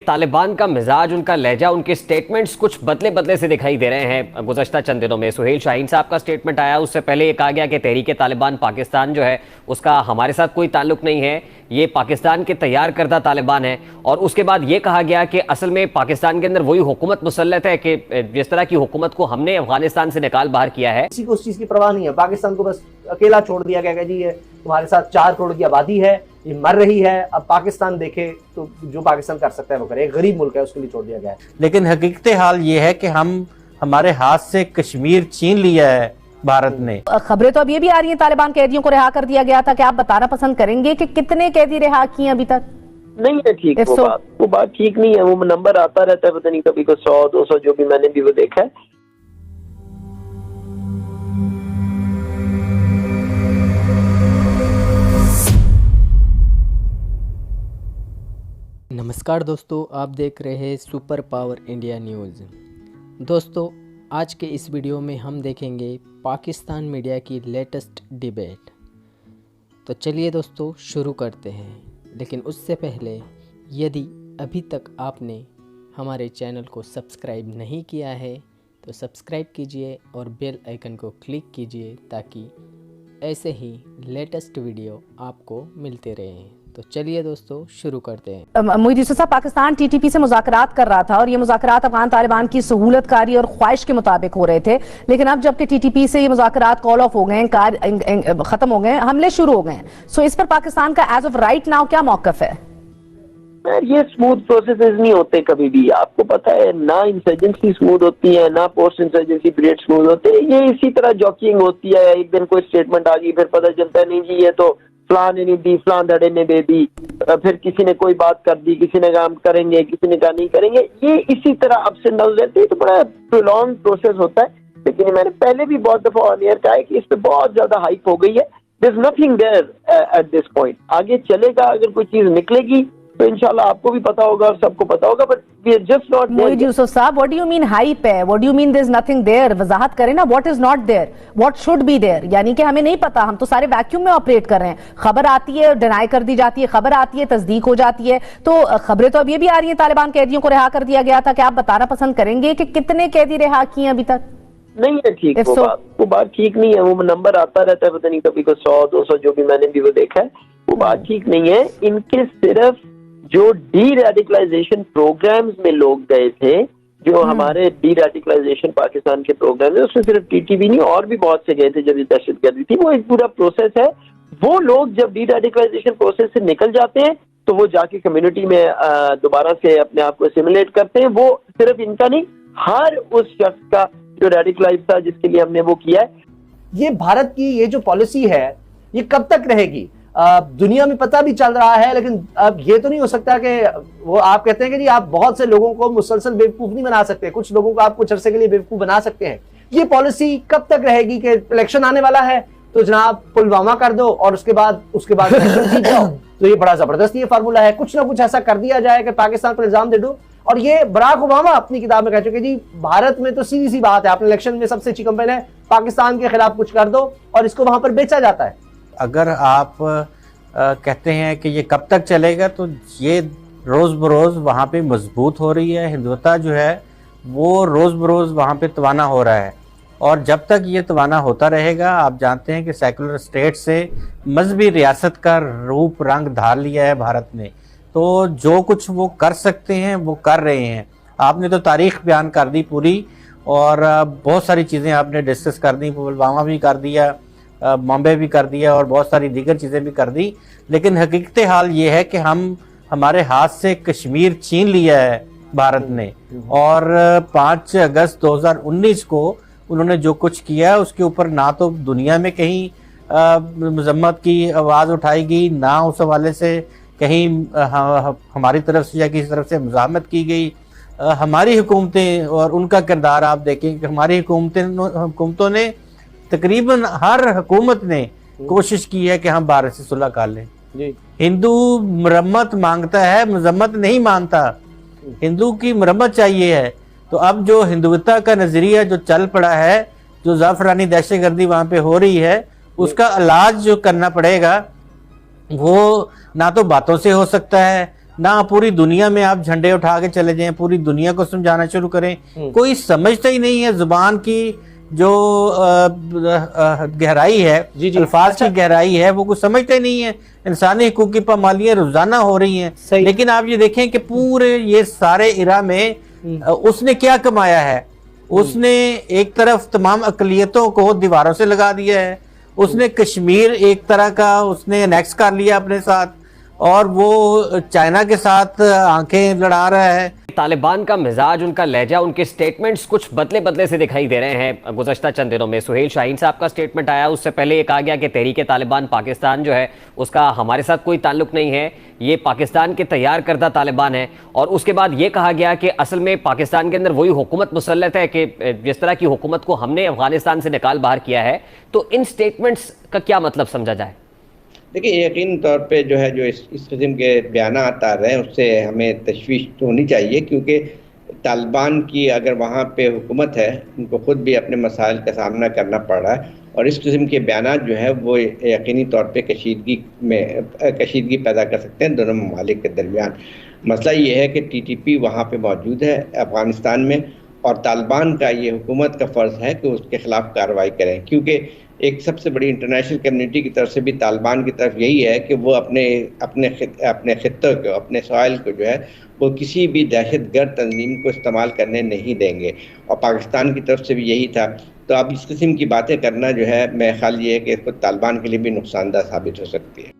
तालिबान का मिजाज, उनका लहजा, उनके स्टेटमेंट्स कुछ बदले बदले से दिखाई दे रहे हैं गुज़श्ता चंद दिनों में। सुहेल शाहीन साहब का स्टेटमेंट आया, उससे पहले ये कहा गया कि तहरीक तालिबान पाकिस्तान जो है उसका हमारे साथ कोई ताल्लुक नहीं है, ये पाकिस्तान के तैयार करदा तालिबान है। और उसके बाद ये कहा गया कि असल में पाकिस्तान के अंदर वही हुकूमत मुसल्लत है कि जिस तरह की हुकूमत को हमने अफगानिस्तान से निकाल बाहर किया है। किसी को उस चीज की परवाह नहीं है, पाकिस्तान को बस अकेला छोड़ दिया गया जी ये तुम्हारे साथ 4 करोड़ की आबादी है, ये मर रही है, अब पाकिस्तान देखे तो जो पाकिस्तान कर सकता है वो करे, एक गरीब मुल्क है उसके लिए छोड़ दिया गया है। लेकिन हकीकत हाल ये है कि हमारे हाथ से कश्मीर छीन लिया है भारत ने। खबरें तो अब ये भी आ रही हैं तालिबान कैदियों को रिहा कर दिया गया था, क्या आप बताना पसंद करेंगे कि कितने कैदी रिहा किए अभी तक? नहीं है ठीक, वो बात ठीक नहीं है, वो नंबर आता रहता है, पता नहीं कभी को 100-200 जो भी मैंने भी वो देखा है। नमस्कार दोस्तों, आप देख रहे हैं सुपर पावर इंडिया न्यूज़। दोस्तों, आज के इस वीडियो में हम देखेंगे पाकिस्तान मीडिया की लेटेस्ट डिबेट। तो चलिए दोस्तों शुरू करते हैं, लेकिन उससे पहले यदि अभी तक आपने हमारे चैनल को सब्सक्राइब नहीं किया है तो सब्सक्राइब कीजिए और बेल आइकन को क्लिक कीजिए ताकि ऐसे ही लेटेस्ट वीडियो आपको मिलते रहें। तो चलिए दोस्तों शुरू करते हैं। मोईद यूसुफ साहब, पाकिस्तान टीटीपी से मुज़ाकरात कर रहा था और ये मुज़ाकरात अफगान तालिबान की सहूलतकारी और ख्वाहिश के मुताबिक हो रहे थे, लेकिन अब जबकि टीटीपी से ये मुज़ाकरात कॉल ऑफ हो गए, खत्म हो गए, हमले शुरू हो गए, सो इस पर पाकिस्तान का एज ऑफ राइट नाउ क्या मौक़िफ़ है? ये स्मूथ प्रोसेसेस नहीं होते कभी भी, आपको पता है, ना इंसर्जेंसी स्मूथ होती है ना पोस्ट इंसर्जेंसी पीरियड स्मूथ होते हैं। ये इसी तरह जॉकिंग होती है, एक दिन कोई स्टेटमेंट आ गई, फिर पता चलता है नहीं जी ये तो फलां ने नहीं दी, फलां धड़े ने दे दी, फिर किसी ने कोई बात कर दी, किसी ने काम करेंगे, किसी ने कहा नहीं करेंगे। ये इसी तरह अप्स एंड डाउन रहते हैं, तो बड़ा प्रोलॉन्ग प्रोसेस होता है। लेकिन मैंने पहले भी बहुत दफा ऑन एयर कहा है कि इस पे बहुत ज्यादा हाइप हो गई है। There is nothing there at this point. आगे चलेगा, अगर कोई चीज निकलेगी तो इंशाल्लाह आपको भी पता होगा और सबको पता होगा, but we are just not there. Moeed Yusuf साहब, what do you mean hype है? What do you mean there is nothing there? वजाहत करें ना, what is not there, what should be there. यानी कि हमें नहीं पता, हम तो सारे वैक्यूम में ऑपरेट कर रहे हैं। खबर आती है, डिनाई कर दी जाती है, खबर आती है, तस्दीक हो जाती है। तो खबरें तो अब ये भी आ रही हैं तालिबान कैदियों को रिहा कर दिया गया था, क्या आप बताना पसंद करेंगे कि कितने कैदी रिहा किए अभी तक? नहीं है ठीक, वो बात ठीक नहीं है, वो नंबर आता रहता है, पता नहीं कभी को 100-200 जो भी मैंने भी वो देखा है, वो बात ठीक नहीं है। इनके सिर्फ जो डी रेडिकलाइजेशन प्रोग्राम्स में लोग गए थे, जो हमारे डी रेडिकलाइजेशन पाकिस्तान के प्रोग्राम है, उसमें सिर्फ टीटीपी नहीं और भी बहुत से गए थे जब ये दहशतगर्दी थी। वो एक पूरा प्रोसेस है। वो लोग जब डी रेडिकलाइजेशन प्रोसेस से निकल जाते हैं तो वो जाके कम्युनिटी में दोबारा से अपने आप को सिमुलेट करते हैं। वो सिर्फ इनका नहीं, हर उस शख्स का जो रेडिकलाइज था जिसके लिए हमने वो किया है। ये भारत की ये जो पॉलिसी है ये कब तक रहेगी? दुनिया में पता भी चल रहा है, लेकिन अब ये तो नहीं हो सकता कि वो आप कहते हैं कि जी आप बहुत से लोगों को मुसलसल बेवकूफ नहीं बना सकते, कुछ लोगों को आप कुछ अरसे के लिए बेवकूफ बना सकते हैं। ये पॉलिसी कब तक रहेगी कि इलेक्शन आने वाला है तो जनाब पुलवामा कर दो और उसके बाद इलेक्शन जीत जाओ? तो ये बड़ा जबरदस्त ये फार्मूला है, कुछ ना कुछ ऐसा कर दिया जाए कि पाकिस्तान पर इल्जाम दे दो। और ये बराक ओबामा अपनी किताब में कह चुके जी भारत में तो सीधी सी बात है, आपने इलेक्शन में सबसे अच्छी कंपेन है, पाकिस्तान के खिलाफ कुछ कर दो और इसको वहां पर बेचा जाता है। अगर आप कहते हैं कि ये कब तक चलेगा, तो ये रोज़ बरोज़ वहाँ पे मजबूत हो रही है। हिंदुत्व जो है वो रोज़ बरोज़ वहाँ पे तवाना हो रहा है, और जब तक ये तवाना होता रहेगा, आप जानते हैं कि सेकुलर स्टेट से मजहबी रियासत का रूप रंग धार लिया है भारत ने। तो जो कुछ वो कर सकते हैं वो कर रहे हैं। आपने तो तारीख बयान कर दी पूरी, और बहुत सारी चीज़ें आपने डिस्कस कर दी, पुलवामा भी कर दिया, बॉम्बे भी कर दिया और बहुत सारी दीगर चीज़ें भी कर दी। लेकिन हकीकत हाल ये है कि हमारे हाथ से कश्मीर छीन लिया है भारत ने, और 5 अगस्त 2019 को उन्होंने जो कुछ किया है उसके ऊपर ना तो दुनिया में कहीं मजम्मत की आवाज़ उठाई गई, ना उस हवाले से कहीं हमारी तरफ से या किसी तरफ से मुज़ाहमत की गई। हमारी हुकूमतें और उनका किरदार आप देखें कि हमारी हुकूमतों ने तकरीबन हर हुकूमत ने कोशिश की है कि हम भारत से सुलह कर लें। हिंदू मरम्मत मांगता है, मजम्मत नहीं मानता। हिंदू की मरम्मत चाहिए है। तो अब जो हिंदुत्व का नजरिया जो चल पड़ा है, जो जाफरानी दहशतगर्दी वहाँ पे हो रही है, उसका इलाज जो करना पड़ेगा वो ना तो बातों से हो सकता है, ना पूरी दुनिया में आप झंडे उठा के चले जाएं, पूरी दुनिया को समझाना शुरू करें, कोई समझता ही नहीं है जुबान की जो गहराई है, जी, जी। अल्फाज अच्छा। की गहराई है, वो कुछ समझते ही नहीं है। इंसानी हुकूक की पामालियां रोजाना हो रही हैं। सही। लेकिन आप ये देखें कि पूरे ये सारे इरा में उसने क्या कमाया है? उसने एक तरफ तमाम अकलियतों को दीवारों से लगा दिया है, उसने कश्मीर एक तरह का उसने एनेक्स कर लिया अपने साथ, और वो चाइना के साथ आंखें लड़ा रहा है। तालिबान का मिजाज, उनका लहजा, उनके स्टेटमेंट्स कुछ बदले बदले से दिखाई दे रहे हैं गुज़श्ता चंद दिनों में। सुहेल शाहीन साहब का स्टेटमेंट आया, उससे पहले ये कहा गया कि तहरीक तालिबान पाकिस्तान जो है उसका हमारे साथ कोई ताल्लुक नहीं है, ये पाकिस्तान के तैयार करदा तालिबान है। और उसके बाद ये कहा गया कि असल में पाकिस्तान के अंदर वही हुकूमत मुसल्लत है कि जिस तरह की हुकूमत को हमने अफगानिस्तान से निकाल बाहर किया है। तो इन स्टेटमेंट्स का क्या मतलब समझा जाए? देखिए, यकीन तौर पे जो है जो इस किस्म के बयानात आ रहे हैं उससे हमें तशवीश तो होनी चाहिए, क्योंकि तालिबान की अगर वहाँ पे हुकूमत है, उनको खुद भी अपने मसाइल का सामना करना पड़ रहा है, और इस किस्म के बयानात जो है वो यकीनी तौर पे कशीदगी पैदा कर सकते हैं दोनों ममालिक के दरमियान। मसला ये है कि TTP वहाँ पे मौजूद है अफ़गानिस्तान में, और तालिबान का ये हुकूमत का फ़र्ज़ है कि उसके ख़िलाफ़ कार्रवाई करें, क्योंकि एक सबसे बड़ी इंटरनेशनल कम्युनिटी की तरफ से भी तालिबान की तरफ यही है कि वो अपने खित्तों को, अपने सॉइल को जो है वो किसी भी दहशतगर्द तंजीम को इस्तेमाल करने नहीं देंगे, और पाकिस्तान की तरफ से भी यही था। तो अब इस किस्म की बातें करना जो है, मेरा ख्याल ये है कि इसको तालिबान के लिए भी नुकसानदायक साबित हो सकती है।